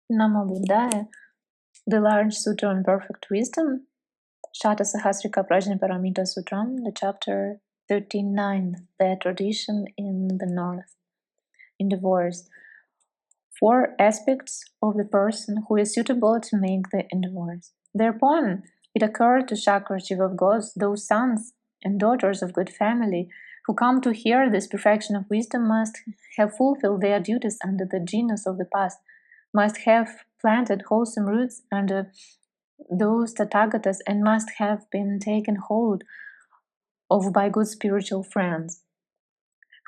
Namo Buddhaya, the large Sutra on Perfect Wisdom, Shatasahasrika Prajnaparamita Sutra, the chapter 13.9, the tradition in the north. In the VOURS, 4 aspects of the person who is suitable to make the Endeavours. Thereupon, it occurred to Śakra, chief of gods, those sons and daughters of good family who come to hear this perfection of wisdom must have fulfilled their duties under the Jinas of the past, must have planted wholesome roots under those Tathagatas, and must have been taken hold of by good spiritual friends.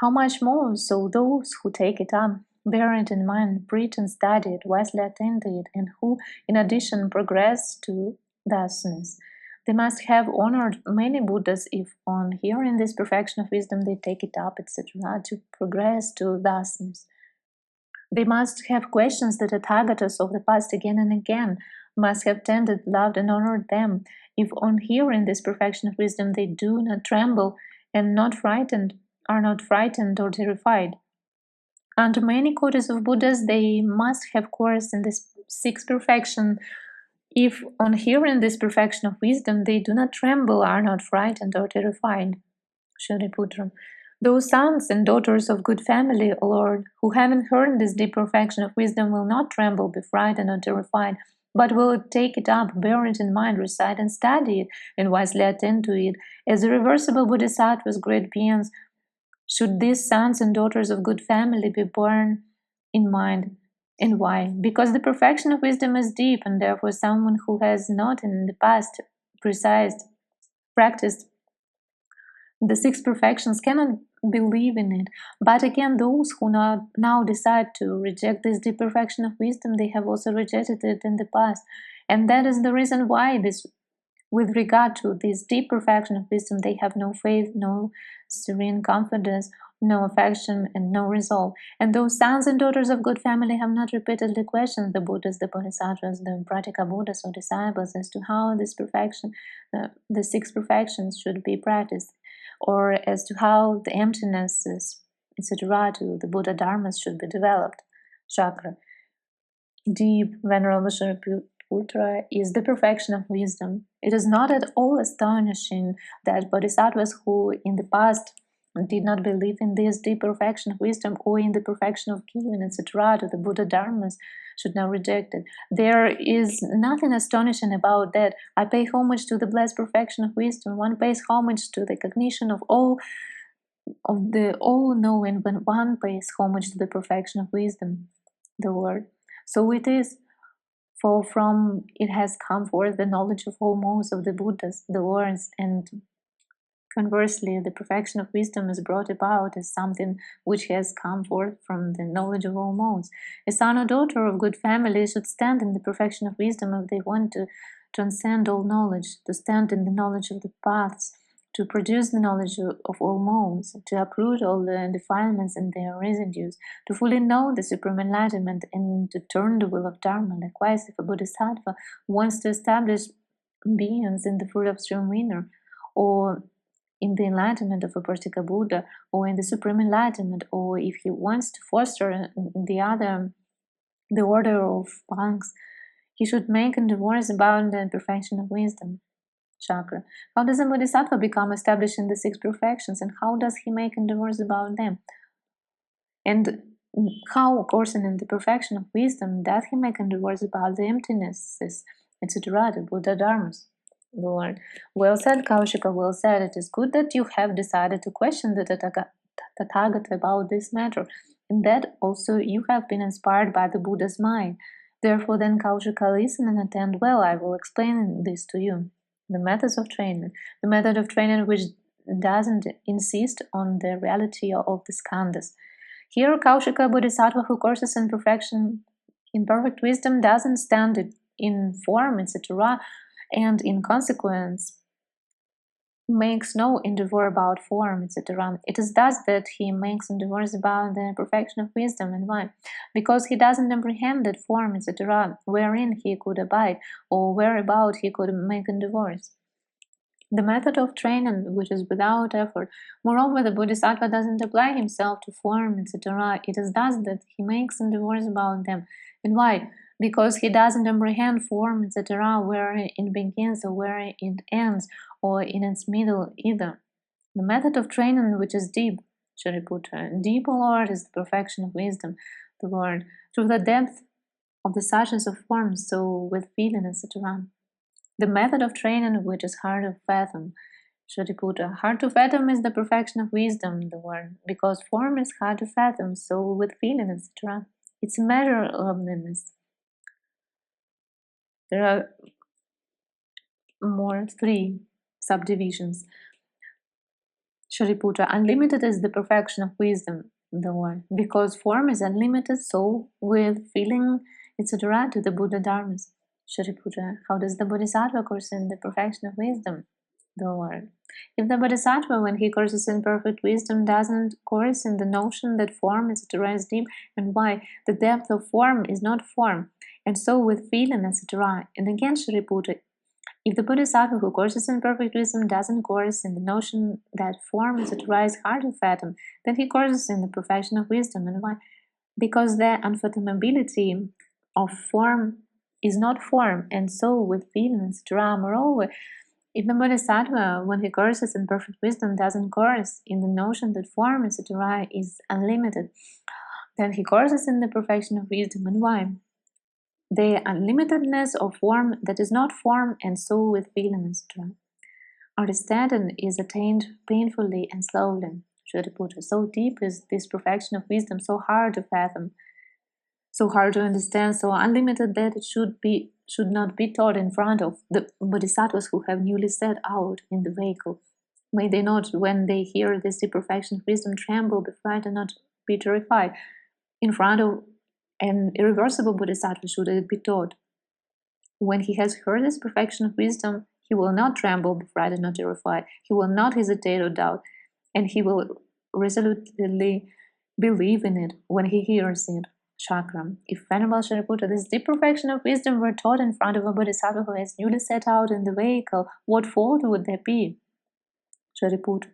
How much more so those who take it up, bear it in mind, preach and study it, wisely attend to it, and who, in addition, progress to Thusness. They must have honored many Buddhas if, on hearing this perfection of wisdom, they take it up, etc., to progress to Thusness. They must have questioned the Tathagatas of the past again and again, must have tended, loved, and honored them, if on hearing this perfection of wisdom they do not tremble and are not frightened or terrified. Under many quotas of Buddhas, they must have coursed in this sixth perfection, if on hearing this perfection of wisdom they do not tremble, are not frightened or terrified. Shariputra. Those sons and daughters of good family, O Lord, who having heard this deep perfection of wisdom will not tremble, be frightened, or terrified, but will take it up, bear it in mind, recite and study it, and wisely attend to it. As irreversible bodhisattvas, great beings, should these sons and daughters of good family be borne in mind. And why? Because the perfection of wisdom is deep, and therefore someone who has not in the past practiced the 6 perfections cannot believe in it. But again, those who now decide to reject this deep perfection of wisdom, they have also rejected it in the past. And that is the reason why with regard to this deep perfection of wisdom, they have no faith, no serene confidence, no affection, and no resolve. And those sons and daughters of good family have not repeatedly questioned the Buddhas, the Bodhisattvas, the Pratika Buddhas or disciples as to how this perfection, the 6 perfections should be practiced, or as to how the emptinesses, etc., to the Buddha Dharmas should be developed. Śakra. Deep, Venerable Shariputra, is the perfection of wisdom. It is not at all astonishing that bodhisattvas who in the past did not believe in this deep perfection of wisdom or in the perfection of giving, etc., to the Buddha Dharmas should now reject it. There is nothing astonishing about that. I pay homage to the blessed perfection of wisdom. One pays homage to the cognition of the all-knowing when one pays homage to the perfection of wisdom, the Lord. So it is, for from it has come forth the knowledge of all modes of the Buddhas, the Lords, and conversely, the perfection of wisdom is brought about as something which has come forth from the knowledge of all modes. A son or daughter of good family should stand in the perfection of wisdom if they want to transcend all knowledge, to stand in the knowledge of the paths, to produce the knowledge of all modes, to uproot all the defilements and their residues, to fully know the supreme enlightenment, and to turn the wheel of Dharma. Likewise, if a bodhisattva wants to establish beings in the fruit of stream winner, or in the enlightenment of a particular Buddha, or in the supreme enlightenment, or if he wants to foster the order of monks, he should make endeavors about the perfection of wisdom. Śakra. How does a bodhisattva become established in the 6 perfections, and how does he make endeavors about them? And how, coursing in the perfection of wisdom, does he make endeavors about the emptinesses, etc., the Buddha Dharmas? Lord. Well said, Kaushika, well said. It is good that you have decided to question the Tathagata about this matter, and that also you have been inspired by the Buddha's mind. Therefore, then, Kaushika, listen and attend well. I will explain this to you. The methods of training. The method of training which doesn't insist on the reality of the skandhas. Here, Kaushika Bodhisattva, who courses in perfection, in perfect wisdom, doesn't stand in form, etc., and in consequence makes no endeavor about form, etc. It is thus that he makes endeavors about the perfection of wisdom. And why? Because he doesn't apprehend that form, etc., wherein he could abide, or whereabout he could make endeavors. The method of training, which is without effort. Moreover, the Bodhisattva doesn't apply himself to form, etc. It is thus that he makes endeavors about them. And why? because he doesn't apprehend form, etc., where it begins or where it ends, or in its middle either. The method of training which is deep, Shariputra, deep, O Lord, is the perfection of wisdom, the Lord, through the depth of the suchness of form, so with feeling, etc. The method of training which is hard to fathom, Shariputra, hard to fathom is the perfection of wisdom, the word, because form is hard to fathom, so with feeling, etc. It's a measure of loveliness. There are more 3 subdivisions. Shariputra, unlimited is the perfection of wisdom, the word, because form is unlimited, so with feeling, etc., to the Buddha Dharmas. Shariputra, how does the Bodhisattva course in the perfection of wisdom? The word. If the Bodhisattva, when he courses in perfect wisdom, doesn't course in the notion that form, etc., is deep, and why? The depth of form is not form, and so with feeling, etc. And again, Shariputra, if the Bodhisattva who courses in perfect wisdom doesn't course in the notion that form, etc., is hard to fathom, then he courses in the perfection of wisdom. And why? Because the unfathomability of form is not form, and so with feelings, etc. Moreover, if the Bodhisattva, when he courses in perfect wisdom, doesn't course in the notion that form, etc., is unlimited, then he courses in the perfection of wisdom. And why? The unlimitedness of form that is not form, and so with feeling, etc. Understanding is attained painfully and slowly, Shariputra. So deep is this perfection of wisdom, so hard to fathom, so hard to understand, so unlimited that it should not be taught in front of the bodhisattvas who have newly set out in the vehicle. May they not, when they hear this deep perfection of wisdom, tremble, be frightened, not be terrified. In front of an irreversible bodhisattva should it be taught. When he has heard this perfection of wisdom, he will not tremble, be frightened, nor terrified. He will not hesitate or doubt, and he will resolutely believe in it when he hears it. Śakra. If Venerable Shariputra, this deep perfection of wisdom were taught in front of a bodhisattva who has newly set out in the vehicle, what fault would there be? Shariputra.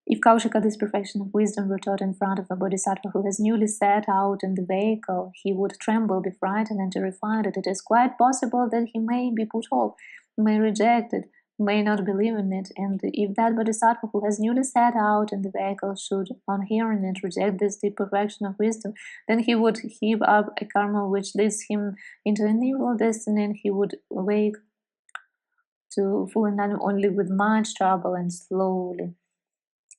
If Kaushika, this perfection of wisdom, were taught in front of a bodhisattva who has newly set out in the vehicle, he would tremble, be frightened, and terrified. It is quite possible that he may be put off, may reject it, may not believe in it. And if that bodhisattva who has newly set out in the vehicle should, on hearing it, reject this deep perfection of wisdom, then he would heap up a karma which leads him into an evil destiny, and he would wake to full enlightenment only with much trouble and slowly.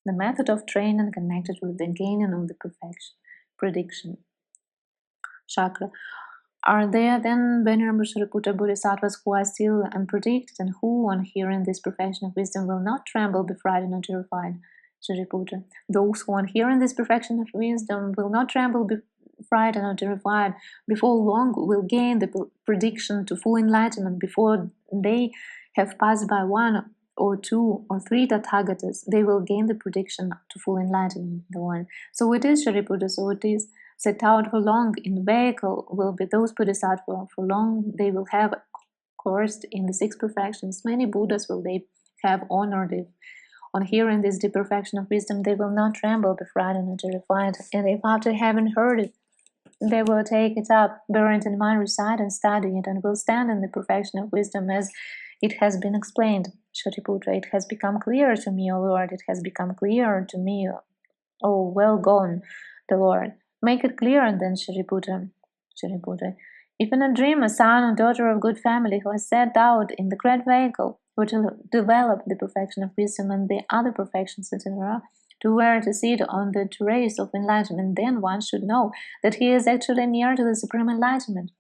The method of training connected with the gaining of the perfection. Prediction. Śakra. Are there then Venerable Shariputra Bodhisattvas who are still unpredicted, and who, on hearing this perfection of wisdom, will not tremble, be frightened, or terrified? Shariputra. Those who, on hearing this perfection of wisdom, will not tremble, be frightened, or terrified, before long will gain the prediction to full enlightenment, before they have passed by 1 or 2 or 3 Tathagatas, they will gain the prediction to full enlightenment, the one. So it is, Shariputra, so it is. Set out for long in the vehicle will be those bodhisattvas. For long they will have coursed in the 6 perfections. Many Buddhas will they have honored if, on hearing this deep perfection of wisdom, they will not tremble, be frightened, or terrified. And if after having heard it, they will take it up, bear it in mind, recite and study it, and will stand in the perfection of wisdom as it has been explained. Shariputra, it has become clear to me, O Lord, it has become clear to me, O well gone, the Lord. Make it clearer then, Shariputra. Shariputra. If in a dream a son or daughter of good family who has set out in the great vehicle were to develop the perfection of wisdom and the other perfections, etc., to where to sit on the terrace of enlightenment, then one should know that he is actually near to the supreme enlightenment.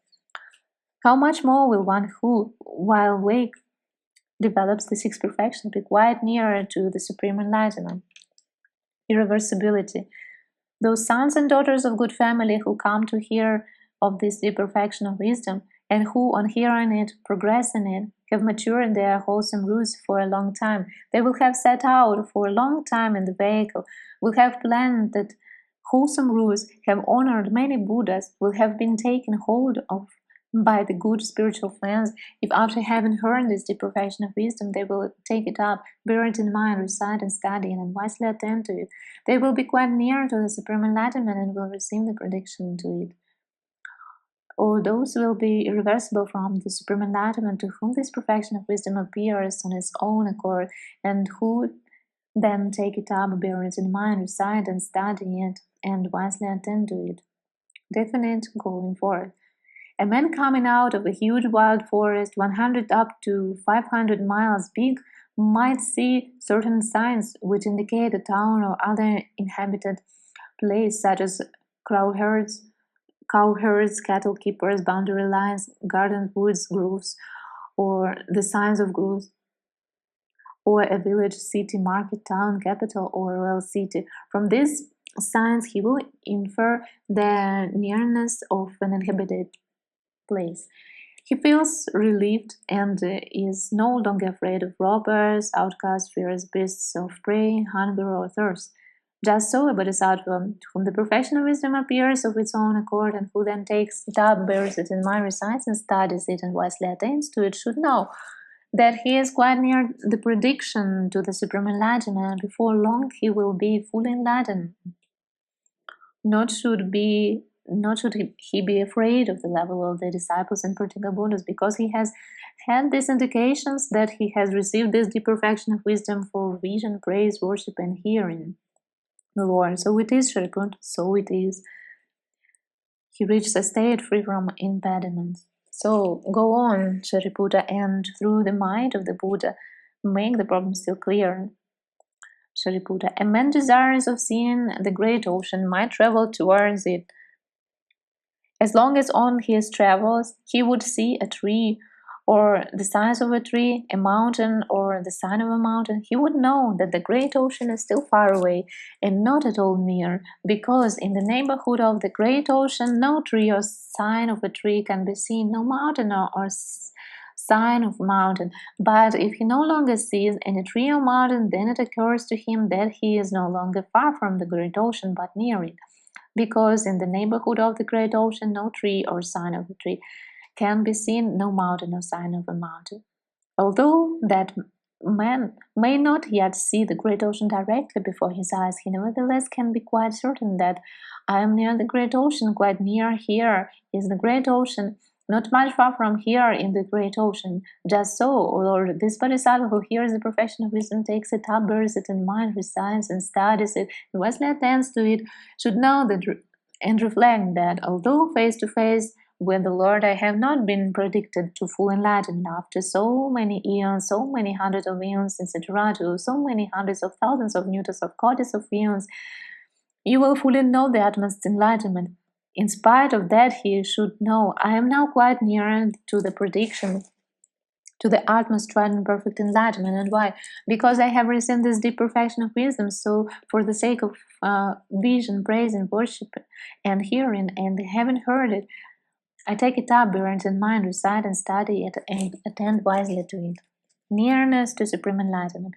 How much more will one who, while awake, develops the 6 perfections be quite nearer to the supreme enlightenment? Irreversibility. Those sons and daughters of good family who come to hear of this deep perfection of wisdom, and who, on hearing it, progress in it, have matured their wholesome roots for a long time. They will have set out for a long time in the vehicle, will have planned that wholesome roots, have honored many Buddhas, will have been taken hold of by the good spiritual friends. If after having heard this deep perfection of wisdom, they will take it up, bear it in mind, recite and study, and wisely attend to it, they will be quite near to the supreme enlightenment and will receive the prediction to it. or those will be irreversible from the Supreme Enlightenment to whom this perfection of wisdom appears on its own accord, and who then take it up, bear it in mind, recite and study it, and wisely attend to it. Definite going forth. A man coming out of a huge wild forest, 100 up to 500 miles big, might see certain signs which indicate a town or other inhabited place, such as cowherds, cattle keepers, boundary lines, gardens, woods, groves, or the signs of groves, or a village, city, market, town, capital, or royal city. From these signs, he will infer the nearness of an inhabited place. He feels relieved and is no longer afraid of robbers, outcasts, fierce beasts of prey, hunger, or thirst. Just so a bodhisattva, to whom the perfection of wisdom appears of its own accord, and who then takes it up, bears it in mind, recites and studies it, and wisely attains to it, should know that he is quite near the prediction to the Supreme Enlightenment, and before long he will be fully enlightened. Not should he be afraid of the level of the disciples and particular Buddhas, because he has had these indications that he has received this deep perfection of wisdom for vision, praise, worship, and hearing the Lord. So it is, Shariput, so it is. He reached a state free from impediments. So go on, Shariputra, and through the mind of the Buddha, make the problem still clearer. Shariputra, a man desirous of seeing the great ocean might travel towards it. As long as on his travels he would see a tree, or the size of a tree, a mountain, or the sign of a mountain, he would know that the great ocean is still far away and not at all near, because in the neighborhood of the great ocean no tree or sign of a tree can be seen, no mountain or sign of mountain. But if he no longer sees any tree or mountain, then it occurs to him that he is no longer far from the great ocean, but near it, because in the neighborhood of the great ocean no tree or sign of a tree can be seen, no mountain or sign of a mountain. Although that man may not yet see the great ocean directly before his eyes, he nevertheless can be quite certain that I am near the great ocean, quite near here is the great ocean, not much far from here in the great ocean. Just so, O Lord, this bodhisattva who hears the perfection of wisdom, takes it up, bears it in mind, recites and studies it, and wisely attends to it, should know that and reflect that although face to face with the Lord I have not been predicted to full enlightenment after so many eons, so many hundreds of eons, etc., to so many hundreds of thousands of newtons of codices of eons, you will fully know the utmost enlightenment. In spite of that, he should know I am now quite near to the prediction, to the utmost tried and perfect enlightenment. And why? Because I have received this deep perfection of wisdom. So, for the sake of vision, praise, and worship, and hearing, and having heard it, I take it up, bear it in mind, recite and study it, and attend wisely to it. Nearness to supreme enlightenment.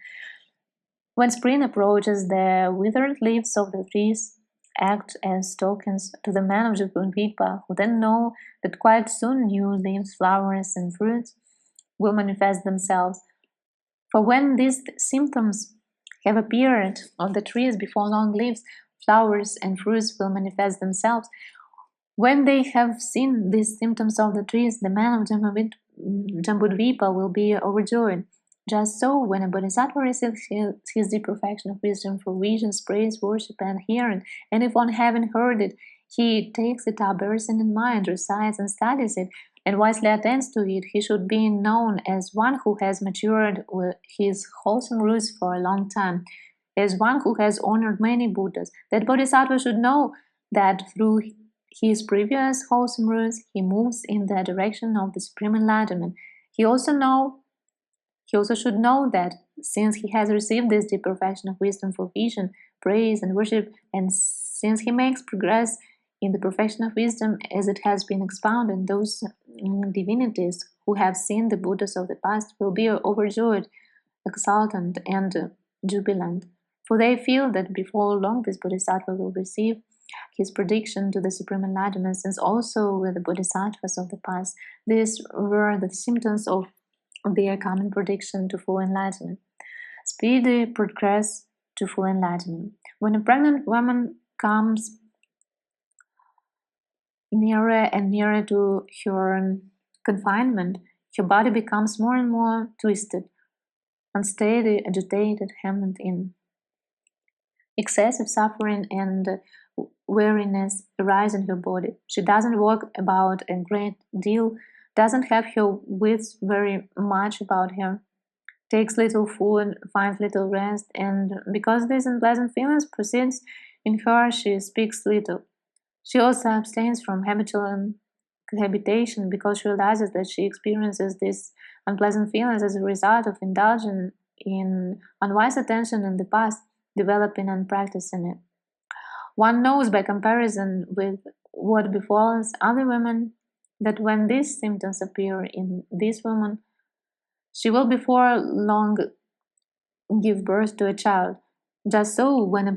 When spring approaches, the withered leaves of the trees act as tokens to the man of Jupun-Vipa, who then know that quite soon new leaves, flowers, and fruits will manifest themselves. For when these symptoms have appeared on the trees, before long leaves, flowers, and fruits will manifest themselves. When they have seen these symptoms of the trees, the man of Jambudvipa will be overjoyed. Just so, when a bodhisattva receives his deep perfection of wisdom for visions, praise, worship, and hearing, and if on having heard it, he takes it up, bears it in mind, recites and studies it, and wisely attends to it, he should be known as one who has matured with his wholesome roots for a long time, as one who has honored many Buddhas. That bodhisattva should know that through his previous wholesome roots, he moves in the direction of the supreme enlightenment. He also should know that since he has received this deep perfection of wisdom for vision, praise, and worship, and since he makes progress in the perfection of wisdom as it has been expounded, those divinities who have seen the Buddhas of the past will be overjoyed, exultant, and jubilant, for they feel that before long this bodhisattva will receive his prediction to the supreme enlightenment, since also with the bodhisattvas of the past, these were the symptoms of their common prediction to full enlightenment. Speedy progress to full enlightenment. When a pregnant woman comes nearer and nearer to her confinement, her body becomes more and more twisted, unsteady, agitated, hemmed in. Excessive suffering and weariness arise in her body. She doesn't walk about a great deal, doesn't have her wits very much about her, takes little food, finds little rest, and because these unpleasant feelings persist in her, she speaks little. She also abstains from habitual cohabitation because she realizes that she experiences these unpleasant feelings as a result of indulging in unwise attention in the past, developing and practicing it. One knows by comparison with what befalls other women that when these symptoms appear in this woman, she will before long give birth to a child. Just so, when in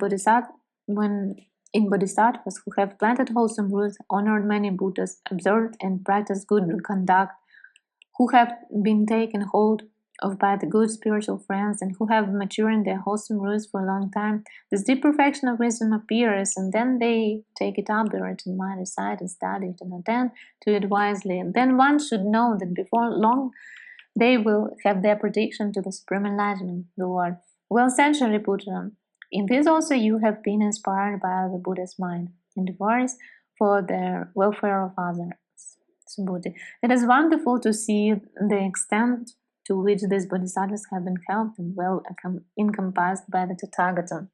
bodhisattvas who have planted wholesome roots, honored many Buddhas, observed and practiced good conduct, who have been taken hold of by the good spiritual friends, and who have matured in their wholesome roots for a long time, this deep perfection of wisdom appears, and then they take it up, the written mind, recite and study it, and attend to it wisely. And then one should know that before long they will have their prediction to the Supreme Enlightenment, the Lord. Well said, Shariputra. In this also you have been inspired by the Buddha's mind, Endeavours for the welfare of others. Subhuti. It is wonderful to see the extent to which these bodhisattvas have been helped and well encompassed by the Tathagata,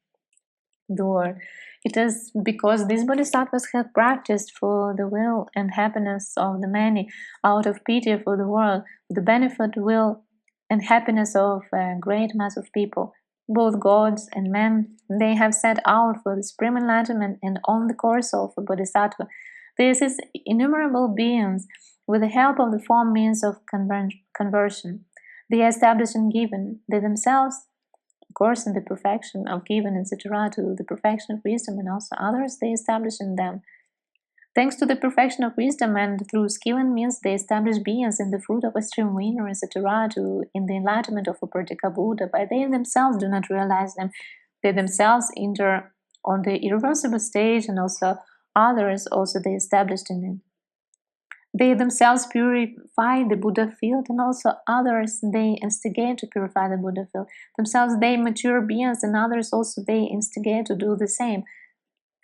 the Lord. It is because these bodhisattvas have practiced for the will and happiness of the many, out of pity for the world, the benefit, will, and happiness of a great mass of people, both gods and men. They have set out for the supreme enlightenment and on the course of a bodhisattva. This is innumerable beings with the help of the four means of conversion. They establish and given, they themselves, of course, in the perfection of given, etc., to the perfection of wisdom, and also others they establish in them. Thanks to the perfection of wisdom and through skill and means, they establish beings in the fruit of extreme winner, etc., to in the enlightenment of a particular Buddha, but they themselves do not realize them. They themselves enter on the irreversible stage, and also others also they established in it. They themselves purify the Buddha field, and also others they instigate to purify the Buddha field. Themselves they mature beings, and others also they instigate to do the same.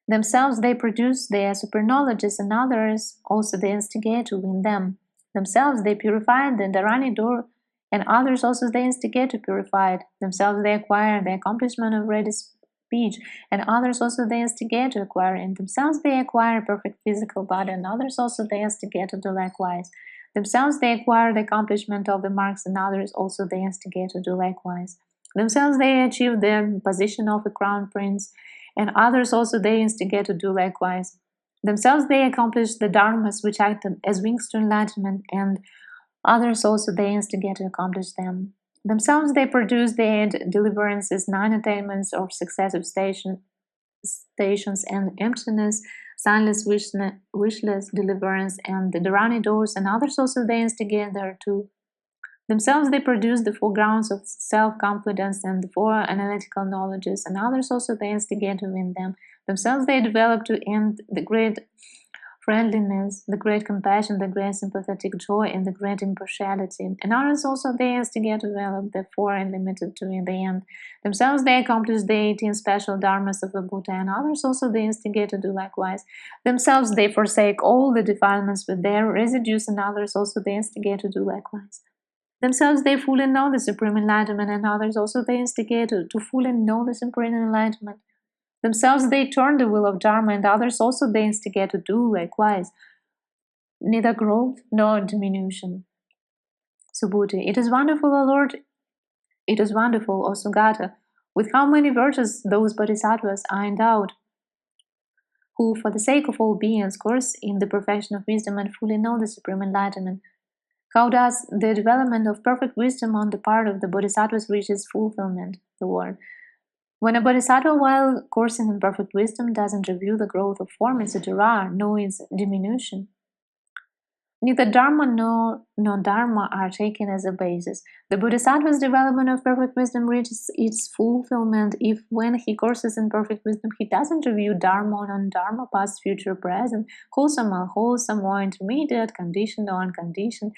Themselves they produce their super knowledges, and others also they instigate to win them. Themselves they purify the Dharani door, and others also they instigate to purify it. Themselves they acquire the accomplishment of ready speech, and others also they instigate to acquire it. And themselves they acquire a perfect physical body, and others also they instigate to do likewise. Themselves they acquire the accomplishment of the marks, and others also they instigate to do likewise. Themselves they achieve the position of a crown prince, and others also they instigate to do likewise. Themselves they accomplish the dharmas which act as wings to enlightenment, and others also they instigate to accomplish them. Themselves they produce the deliverances, 9 attainments of successive stations, and emptiness, sunless, wishless deliverance, and the Dharani doors, and others also they instigate thereto. Themselves they produce the 4 grounds of self-confidence and the 4 analytical knowledges, and others also they instigate to win them. Themselves they develop to end the great friendliness, the great compassion, the great sympathetic joy, and the great impartiality. And others also they instigate to develop the 4 unlimited to in the end. Themselves they accomplish the 18 special dharmas of a Buddha, and others also they instigate to do likewise. Themselves they forsake all the defilements with their residues, and others also they instigate to do likewise. Themselves they fully know the supreme enlightenment, and others also they instigate to fully know the supreme enlightenment. Themselves they turn the wheel of Dharma, and others also they instigate to do likewise. Neither growth nor diminution. Subhuti. It is wonderful, O Lord. It is wonderful, O Sugata, with how many virtues those bodhisattvas are endowed, who, for the sake of all beings, course in the perfection of wisdom and fully know the supreme enlightenment. How does the development of perfect wisdom on the part of the bodhisattvas reach its fulfillment, the Lord? When a bodhisattva, while coursing in perfect wisdom, doesn't review the growth of form, etc., nor its diminution, Neither Dharma nor non-Dharma are taken as a basis. The Bodhisattva's development of perfect wisdom reaches its fulfillment if, when he courses in perfect wisdom, he doesn't review Dharma or non-Dharma, past, future, present, wholesome, unwholesome, or intermediate, conditioned or unconditioned,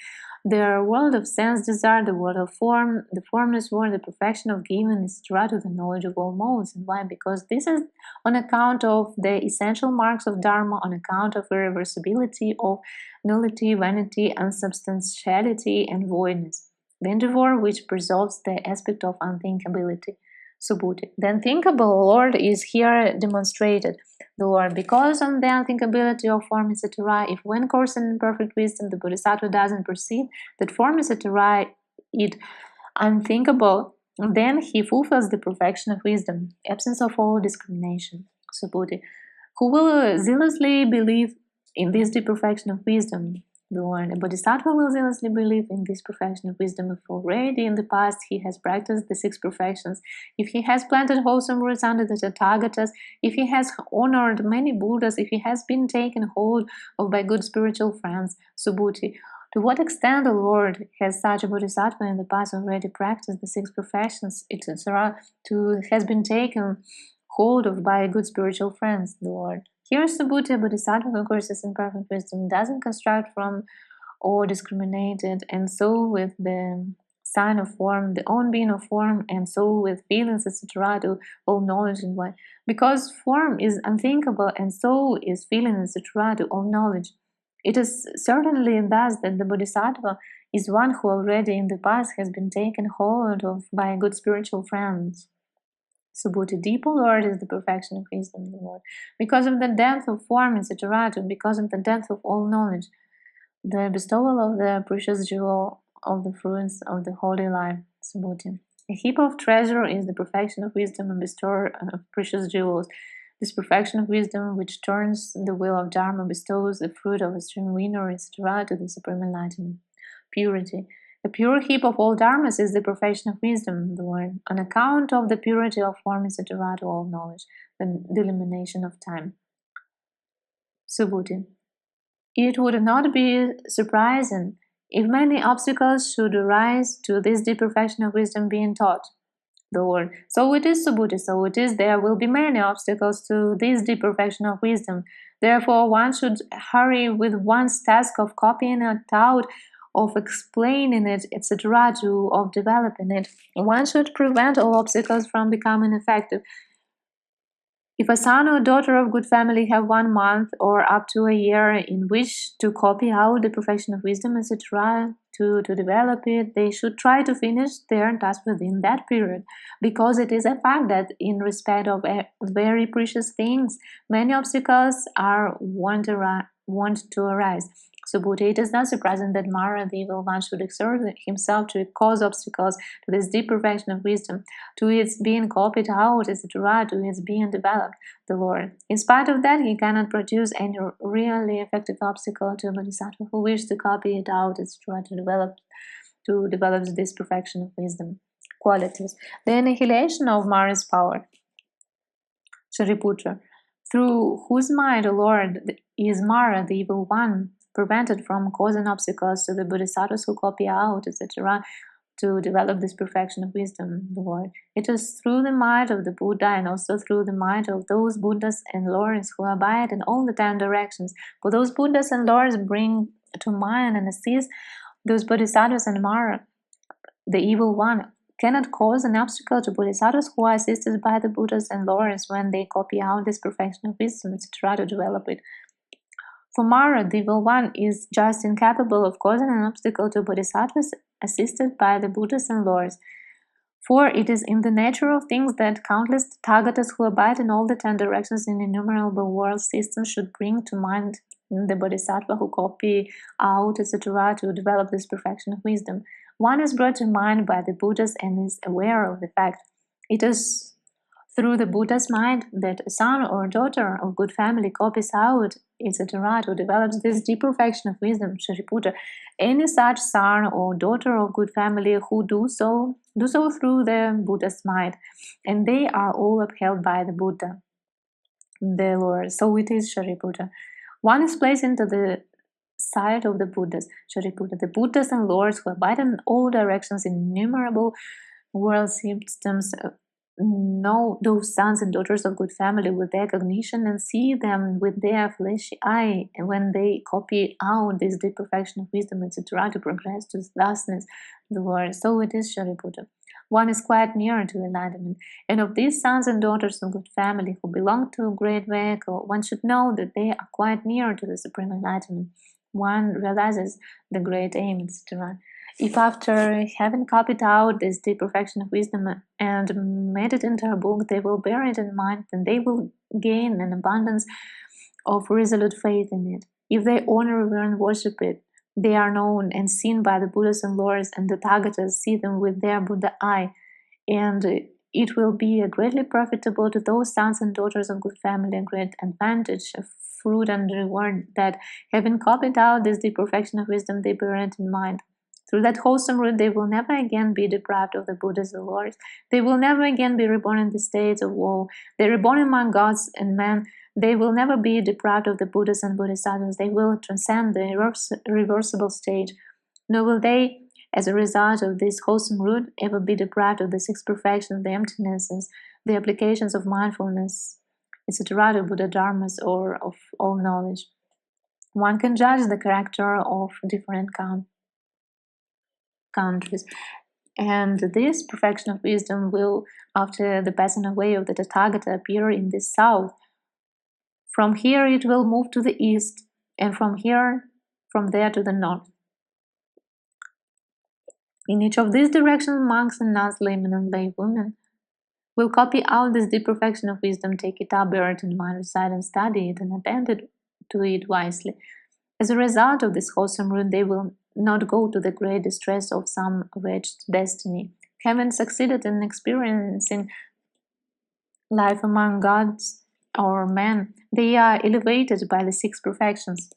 the world of sense desire, the world of form, the formless world, the perfection of giving, etc., to the knowledge of all modes. And why? Because this is on account of the essential marks of Dharma, on account of irreversibility, of nullity, vanity, unsubstantiality, and voidness. The endeavor which preserves the aspect of unthinkability. Subhuti. The unthinkable Lord is here demonstrated. The Lord, because of the unthinkability of form, etc., if when coursing in perfect wisdom, the Bodhisattva doesn't perceive that form, etc., is unthinkable, then he fulfills the perfection of wisdom, absence of all discrimination. Subhuti. Who will zealously believe in this deep perfection of wisdom? The Lord. A Bodhisattva will zealously believe in this perfection of wisdom if already in the past he has practiced the six perfections, if he has planted wholesome roots under the Tathagatas, if he has honored many Buddhas, if he has been taken hold of by good spiritual friends. Subhuti. To what extent the Lord has such a Bodhisattva in the past already practiced the six perfections, etc., has been taken hold of by good spiritual friends, the Lord. Here, Subhuti, a Bodhisattva who courses in perfect wisdom, doesn't construct from or discriminate it, and so with the sign of form, the own being of form, and so with feelings, etc., to all knowledge and why. Because form is unthinkable, and so is feeling, etc., to all knowledge. It is certainly thus that the Bodhisattva is one who already in the past has been taken hold of by good spiritual friends. Subhuti, deep, O Lord, is the perfection of wisdom, the Lord. Because of the depth of form, etc., because of the depth of all knowledge, the bestowal of the precious jewel of the fruits of the holy life, Subhuti. A heap of treasure is the perfection of wisdom and bestower of precious jewels. This perfection of wisdom, which turns the wheel of Dharma, bestows the fruit of a stream winner, etc., to the supreme enlightenment. Purity. A pure heap of all dharmas is the perfection of wisdom, the Lord, on account of the purity of form, etc., to all knowledge, the elimination of time. Subhuti. It would not be surprising if many obstacles should arise to this deep perfection of wisdom being taught. The Lord. So it is, Subhuti, so it is, there will be many obstacles to this deep perfection of wisdom. Therefore, one should hurry with one's task of copying it out, of explaining it, etc., of developing it. One should prevent all obstacles from becoming effective. If a son or daughter of good family have 1 month or up to a year in which to copy out the perfection of wisdom, etc., to develop it, they should try to finish their task within that period, because it is a fact that in respect of very precious things, many obstacles are wont to arise. Subhuti, it is not surprising that Mara, the evil one, should exert himself to cause obstacles to this deep perfection of wisdom, to its being copied out, etc., to its being developed, the Lord. In spite of that, he cannot produce any really effective obstacle to a Bodhisattva who wishes to copy it out, etc., to develop this perfection of wisdom. Qualities. The annihilation of Mara's power. Shariputra. Through whose mind, O Lord, is Mara, the evil one, prevented from causing obstacles to the Bodhisattvas who copy out, etc., to develop this perfection of wisdom, the Lord. It is through the might of the Buddha and also through the might of those Buddhas and Lords who abide in all the 10 directions. For those Buddhas and Lords bring to mind and assist those Bodhisattvas, and Mara, the evil one, cannot cause an obstacle to Bodhisattvas who are assisted by the Buddhas and Lords when they copy out this perfection of wisdom, etc., to develop it. For Mara, the evil one is just incapable of causing an obstacle to Bodhisattvas assisted by the Buddhas and Lords. For it is in the nature of things that countless Tathagatas who abide in all the 10 directions in innumerable world systems should bring to mind the Bodhisattva who copy out, etc., to develop this perfection of wisdom. One is brought to mind by the Buddhas and is aware of the fact. It is through the Buddha's mind that a son or daughter of good family copies out, etc., to develop this deep perfection of wisdom, Shariputra. Any such son or daughter of good family who do so through the Buddha's mind, and they are all upheld by the Buddha, the Lord. So it is, Shariputra. One is placed into the sight of the Buddhas. Shariputra, the Buddhas and Lords who abide in all directions in innumerable world systems know those sons and daughters of good family with their cognition and see them with their fleshy eye, and when they copy out this deep perfection of wisdom, etc., to progress to thusness, the Lord. So it is, Shariputra. One is quite near to enlightenment, and of these sons and daughters of good family who belong to a great vehicle, one should know that they are quite near to the supreme enlightenment. One realizes the great aim, etc. If after having copied out this deep perfection of wisdom and made it into a book, they will bear it in mind, then they will gain an abundance of resolute faith in it. If they honor, revere, and worship it, they are known and seen by the Buddhas and Lords, and the Tathagatas see them with their Buddha eye, and it will be greatly profitable to those sons and daughters of good family, a great advantage of fruit and reward that, having copied out this deep perfection of wisdom, they bear it in mind. Through that wholesome root, they will never again be deprived of the Buddhas and Lords. They will never again be reborn in the states of woe. They are reborn among gods and men. They will never be deprived of the Buddhas and Bodhisattvas. They will transcend the irreversible stage. Nor will they, as a result of this wholesome root, ever be deprived of the six perfections, the emptinesses, the applications of mindfulness, etc., the Buddha Dharmas, or of all knowledge. One can judge the character of different countries, and this perfection of wisdom will, after the passing away of the Tathagata, appear in the south. From here it will move to the east, and from there to the north. In each of these directions, monks and nuns, laymen and lay women, will copy out this deep perfection of wisdom, take it up, bear it in mind, recite and study it, and attend to it wisely. As a result of this wholesome root, they will not go to the great distress of some wretched destiny. Having succeeded in experiencing life among gods or men, they are elevated by the six perfections.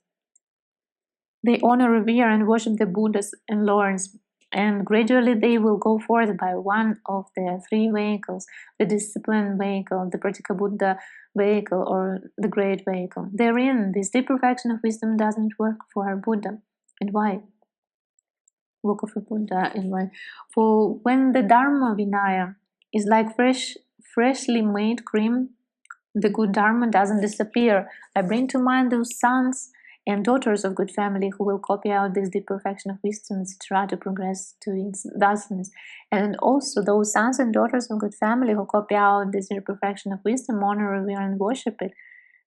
They honor, revere, and worship the Buddhas and Lords, and gradually they will go forth by one of their three vehicles: the disciplined vehicle, the practical Buddha vehicle, or the great vehicle. Therein, this deep perfection of wisdom doesn't work for a Buddha. And why? Work of a Buddha, and why? For when the Dharma Vinaya is like freshly made cream, the good Dharma doesn't disappear. I bring to mind those sons and daughters of good family who will copy out this deep perfection of wisdom, etc., to progress to its thusness. And also those sons and daughters of good family who copy out this deep perfection of wisdom, honor, revere, and worship it.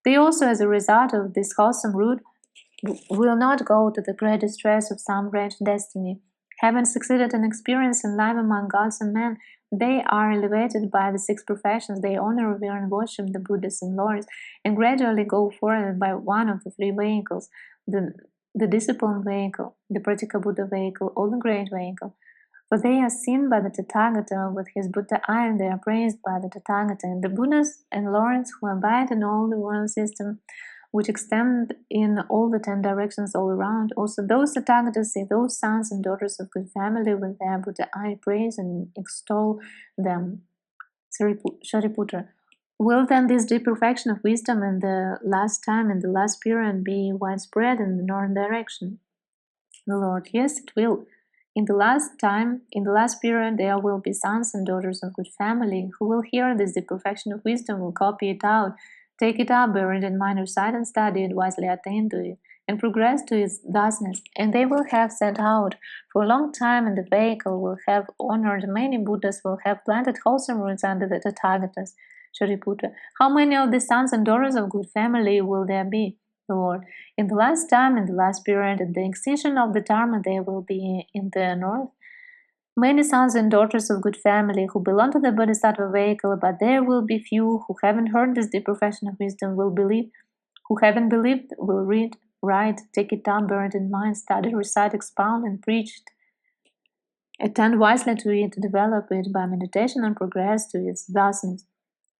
They also, as a result of this wholesome root, will not go to the great distress of some wretched destiny. Having succeeded in experiencing life among gods and men, they are elevated by the six perfections. They honor, revere, and worship the Buddhas and Lords, and gradually go forward by one of the three vehicles: the disciplined vehicle, the practical Buddha vehicle, or the great vehicle. For they are seen by the Tathagata with his Buddha eye, and they are praised by the Tathagata. And the Buddhas and Lords who abide in all the world system, which extend in all the 10 directions all around, also those Tathagatas see those sons and daughters of good family with their Buddha eye, praise and extol them. Shariputra, will then this deep perfection of wisdom in the last time, in the last period, be widespread in the northern direction? The Lord, yes, it will. In the last time, in the last period, there will be sons and daughters of good family who will hear this deep perfection of wisdom, will copy it out, take it up, bear it in mind, recite and study it, wisely attain to it, and progress to its thusness. And they will have set out for a long time in the vehicle, will have honored many Buddhas, will have planted wholesome roots under the Tathagatas. Shariputra, how many of the sons and daughters of good family will there be? The Lord, in the last time, in the last period, at the extinction of the Dharma, there will be in the north many sons and daughters of good family who belong to the Bodhisattva vehicle, but there will be few who haven't heard this deep profession of wisdom, will believe, who haven't believed, will read, write, take it down, bear it in mind, study, recite, expound, and preach it. Attend wisely to it, develop it by meditation, and progress to its thusness.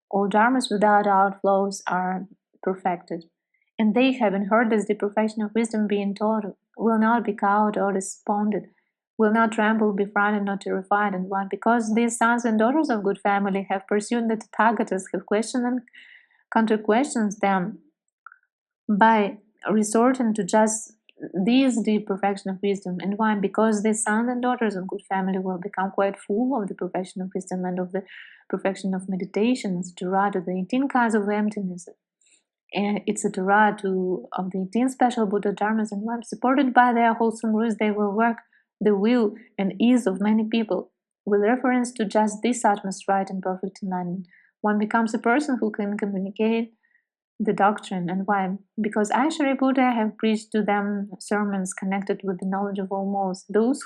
All dharmas without outflows are perfected, and they, having heard this deep perfection of wisdom being taught, will not be cowed or despondent, will not tremble, be frightened, nor terrified. And why? Because these sons and daughters of good family have pursued the Tathagatas, have questioned and counter-questioned them by resorting to just this deep perfection of wisdom. And why? Because the sons and daughters of good family will become quite full of the perfection of wisdom and of the perfection of meditation, etc., to the 18 kinds of emptiness, etc., to of the 18 special Buddha dharmas. And why? Supported by their wholesome rules, they will work the will and ease of many people. With reference to just this utmost right and perfect enlightenment, one becomes a person who can communicate the doctrine. And why? Because I, Shariputra, have preached to them sermons connected with the knowledge of all modes. Those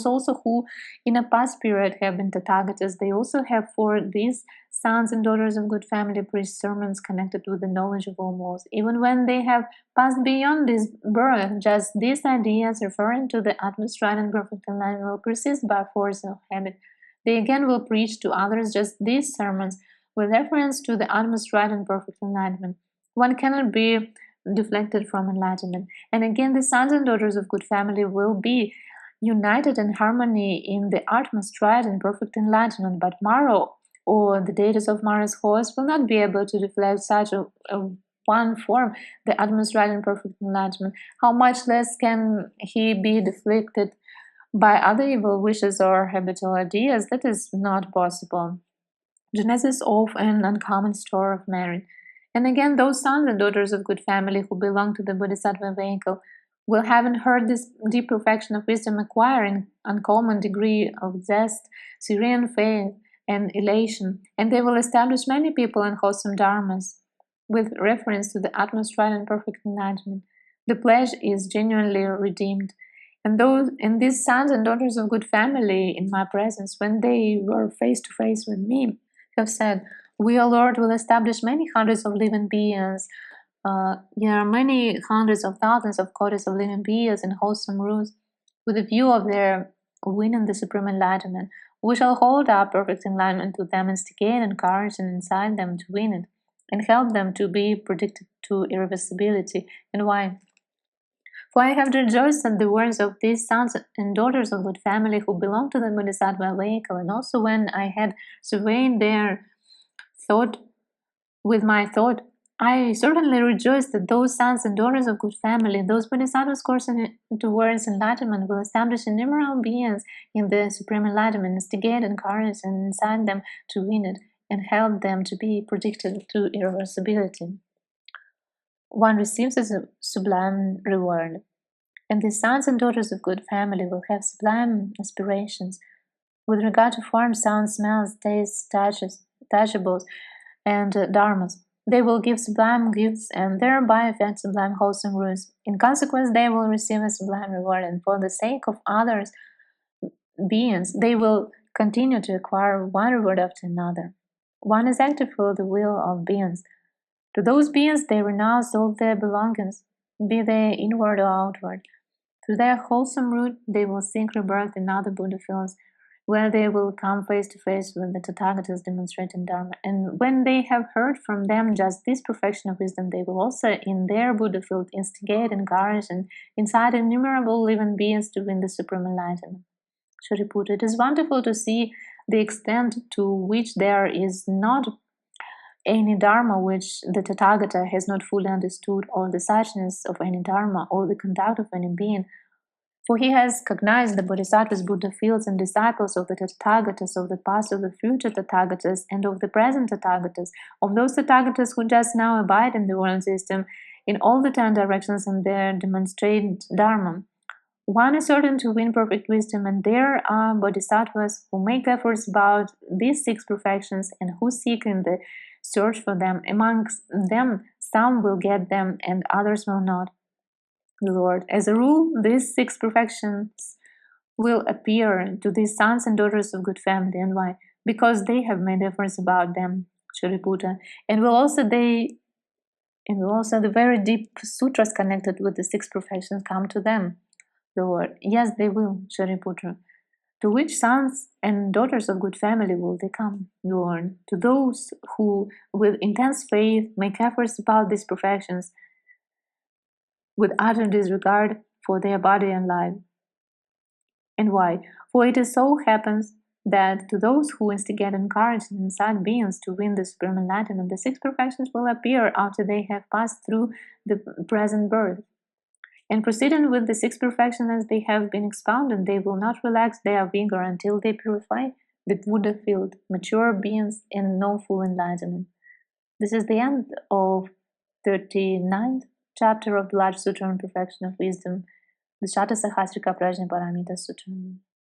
also who in a past period have been Tathagatas, they also have for these sons and daughters of good family preached sermons connected with the knowledge of all modes. Even when they have passed beyond this birth, just these ideas referring to the utmost right and perfect enlightenment will persist by force of habit. They again will preach to others just these sermons with reference to the utmost right and perfect enlightenment. One cannot be deflected from enlightenment. And again, the sons and daughters of good family will be united in harmony in the utmost right and perfect enlightenment. But Maro, or the deities of Mara's horse, will not be able to deflect such a one form, the utmost right and perfect enlightenment. How much less can he be deflected by other evil wishes or habitual ideas? That is not possible. Genesis of an uncommon store of merit. And again, those sons and daughters of good family who belong to the Bodhisattva vehicle will, having heard this deep perfection of wisdom, acquire an uncommon degree of zest, serene faith, and elation, and they will establish many people in wholesome dharmas with reference to the utmost right and perfect enlightenment. The pledge is genuinely redeemed. And these sons and daughters of good family in my presence, when they were face to face with me, have said, "We, O Lord, will establish many hundreds of living beings, many hundreds of thousands of quotas of living beings in wholesome rules, with a view of their winning the supreme enlightenment. We shall hold up perfect enlightenment to them, instigate, encourage, and incite them to win it, and help them to be predicted to irreversibility." And why? For I have rejoiced at the words of these sons and daughters of good family who belong to the Bodhisattva vehicle, and also when I had surveyed their thought with my thought, I certainly rejoiced that those sons and daughters of good family, those Bodhisattvas coursing towards enlightenment, will establish innumerable beings in the supreme enlightenment, instigate, encourage, and incite them to win it, and help them to be predicted to irreversibility. One receives a sublime reward. And the sons and daughters of good family will have sublime aspirations with regard to form, sound, smells, tastes, touchables, and dharmas. They will give sublime gifts and thereby effect sublime wholesome rules. In consequence, they will receive a sublime reward, and for the sake of others beings, they will continue to acquire one reward after another. One is active for the will of beings. To those beings they renounce all their belongings, be they inward or outward. Through their wholesome root, they will seek rebirth in other Buddha fields, where they will come face to face with the Tathagatas demonstrating Dharma. And when they have heard from them just this perfection of wisdom, they will also in their Buddha field instigate, encourage, and incite innumerable living beings to win the supreme enlightenment. Shariputra, it is wonderful to see the extent to which there is not any Dharma which the Tathagata has not fully understood, or the suchness of any Dharma, or the conduct of any being. For he has cognized the Bodhisattvas, Buddha fields, and disciples of the Tathagatas, of the past, of the future Tathagatas, and of the present Tathagatas, of those Tathagatas who just now abide in the world system, in all the 10 directions and their demonstrated Dharma. One is certain to win perfect wisdom, and there are Bodhisattvas who make efforts about these 6 perfections and who seek in the search for them. Amongst them, some will get them and others will not. Lord, as a rule, these 6 perfections will appear to these sons and daughters of good family. And why? Because they have made efforts about them, Shariputra, and will also the very deep sutras connected with the 6 perfections come to them. The Lord, yes, they will, Shariputra. To which sons and daughters of good family will they come, Lord? To those who, with intense faith, make efforts about these perfections, with utter disregard for their body and life. And why? For it is so happens that to those who instigate, encourage, and incite beings to win the supreme enlightenment, the 6 perfections will appear after they have passed through the present birth. And proceeding with the six perfections as they have been expounded, they will not relax their vigor until they purify the Buddha-filled, mature beings and know full enlightenment. This is the end of 39th chapter of the large Sutra on Perfection of Wisdom, the Shatasahasrika Prajnaparamita Sutra.